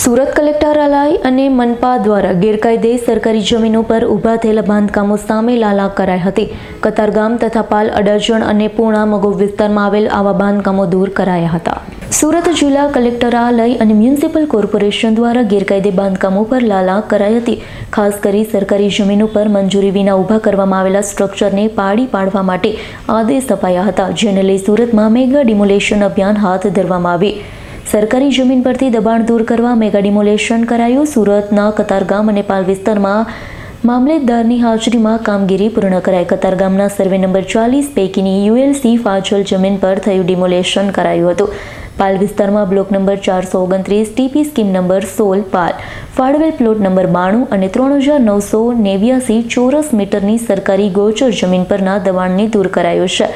સુરત કલેક્ટરાલય અને મનપા દ્વારા ગેરકાયદે સરકારી જમીનો પર ઊભા થયેલા બાંધકામો સામે લાલા કરાઈ હતી. કતારગામ તથા પાલ અડાજણ અને પૂર્ણા મગોબ વિસ્તારમાં આવેલ આવા બાંધકામો દૂર કરાયા હતા. સુરત જિલ્લા કલેક્ટરાલય અને મ્યુનિસિપલ કોર્પોરેશન દ્વારા ગેરકાયદે બાંધકામો પર લાલા કરાઈ હતી. ખાસ કરી સરકારી જમીનો પર મંજૂરી વિના ઊભા કરવામાં આવેલા સ્ટ્રક્ચરને પાડી પાડવા માટે આદેશ અપાયા હતા, જેને લઈ સુરતમાં મેગા ડિમોલેશન અભિયાન હાથ ધરવામાં આવી. સરકારી જમીન પરથી દબાણ દૂર કરવા મેગા ડિમોલેશન કરાયું. સુરતના કતારગામ અને પાલ વિસ્તારમાં મામલેદારની હાજરીમાં કામગીરી પૂર્ણ કરાઈ. કતારગામના સર્વે નંબર 40 પૈકીની ULC ફાજલ જમીન પર થયું ડિમોલેશન કરાયું હતું. પાલ વિસ્તારમાં block number 429 TP scheme number 16 પાલ ફાળવેલ પ્લોટ નંબર 92 અને 3989 ચોરસ મીટરની સરકારી ગોચર જમીન પરના દબાણને દૂર કરાયું છે.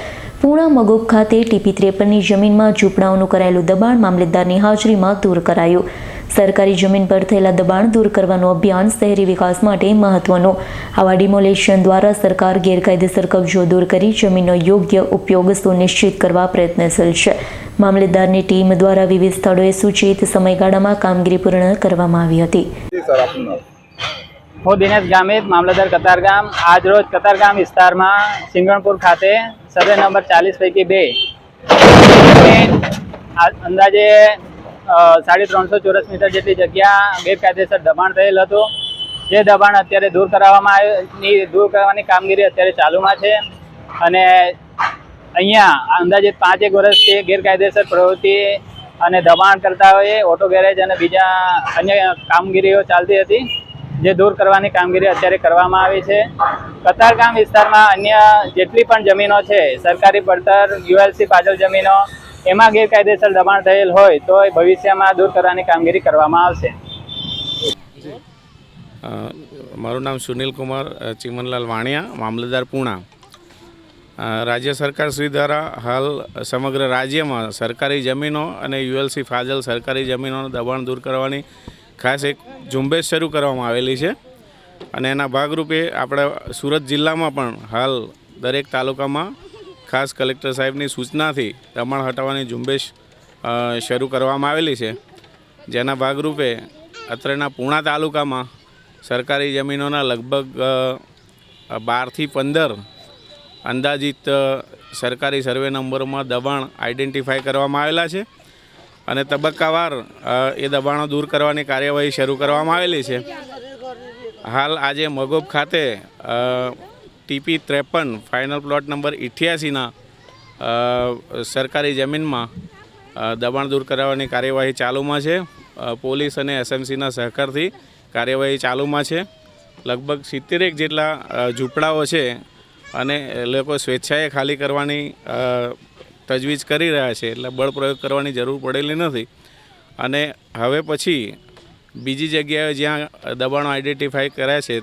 પૂર્ણા મગોબ ખાતે TP 53ની જમીનમાં ઝૂંપડાઓનું કરાયેલું દબાણ મામલેદારની હાજરીમાં દૂર કરાયું. સરકારી જમીન પર થયેલા દબાણ દૂર કરવાનું અભિયાન શહેરી વિકાસ માટે મહત્વનું. આવા ડિમોલેશન દ્વારા સરકાર ગેરકાયદેસર કબજો દૂર કરી જમીનનો યોગ્ય ઉપયોગ સુનિશ્ચિત કરવા પ્રયત્નશીલ છે. મામલેદારની ટીમ દ્વારા વિવિધ સ્થળોએ સૂચિત સમયગાળામાં કામગીરી પૂર્ણ કરવામાં આવી હતી. હું દિનેશ ગામિત, મામલતદાર કતારગામ. આજ રોજ કતારગામ વિસ્તારમાં સિંગણપુર ખાતે સર્વે નંબર 40 પૈકી 2 અંદાજે 350 ચોરસ મીટર જેટલી જગ્યા ગેરકાયદેસર દબાણ થયેલ હતું. જે દબાણ અત્યારે દૂર કરવાની કામગીરી અત્યારે ચાલુમાં છે અને અહીંયા અંદાજે 5 વર્ષથી ગેરકાયદેસર પ્રવૃત્તિ અને દબાણ કરતાઓએ ઓટો ગેરેજ અને બીજા અન્ય કામગીરીઓ ચાલતી હતી, જે દૂર કરવાની કામગીરી અત્યારે કરવામાં આવી છે. કતારગામ વિસ્તારમાં અન્ય જેટલી પણ જમીનો છે, સરકારી પડતર ULC ફાજલ જમીનો, એમાં ગેરકાયદેસર દબાણ થયેલ હોય તો ભવિષ્યમાં દૂર કરવાની કામગીરી કરવામાં આવશે. મારું નામ સુનિલ કુમાર ચીમનલાલ વાણિયા, મામલતદાર પૂર્ણા. રાજ્ય સરકાર શ્રી દ્વારા હાલ સમગ્ર રાજ્યમાં સરકારી જમીનો અને ULC ફાજલ સરકારી જમીનોનું દબાણ દૂર કરવાની ખાસ એક ઝુંબેશ શરૂ કરવામાં આવેલી છે અને એના ભાગરૂપે આપણે સુરત જિલ્લામાં પણ હાલ દરેક તાલુકામાં ખાસ કલેક્ટર સાહેબની સૂચનાથી દબાણ હટાવવાની ઝુંબેશ શરૂ કરવામાં આવેલી છે. જેના ભાગરૂપે અત્રેના પૂર્ણા તાલુકામાં સરકારી જમીનોના લગભગ 12 થી 15 અંદાજિત સરકારી સર્વે નંબરોમાં દબાણ આઈડેન્ટિફાઈ કરવામાં આવેલા છે અને તબક્કાવાર એ દબાણો દૂર કરવાની કાર્યવાહી શરૂ કરવામાં આવેલી છે. હાલ આજે મગોબ ખાતે TP 53 ફાઇનલ પ્લોટ નંબર 88ના સરકારી જમીનમાં દબાણ દૂર કરવાની કાર્યવાહી ચાલુમાં છે. પોલીસ અને SMCના સહકારથી કાર્યવાહી ચાલુમાં છે. લગભગ 70 જેટલા ઝૂંપડાઓ છે અને લોકો સ્વેચ્છાએ ખાલી કરવાની તજવીજ કરી રહ્યા છે, એટલે બળ પ્રયોગ કરવાની જરૂર પડેલી નથી. અને હવે પછી બીજી જગ્યાએ જ્યાં દબાણો આઈડેન્ટિફાઈ કર્યા છે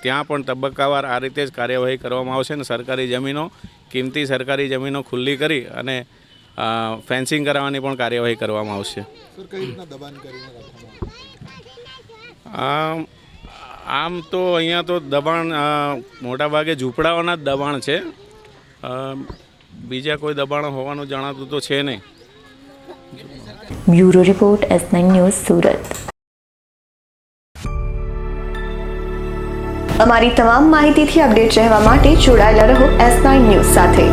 ત્યાં પણ તબક્કાવાર આ રીતે જ કાર્યવાહી કરવામાં આવશે અને સરકારી જમીનો, કિંમતી સરકારી જમીનો ખુલ્લી કરી અને ફેન્સિંગ કરાવવાની પણ કાર્યવાહી કરવામાં આવશે. આમ તો અહીંયા તો દબાણ મોટાભાગે ઝૂંપડાઓના જ દબાણ છે, બીજા કોઈ દબાણ હોવાનું જણાતું તો છે નહીં. Bureau report S9 news Surat. અમારી તમામ માહિતીથી અપડેટ રહેવા માટે જોડાયેલા રહો S9 ન્યૂઝ સાથે.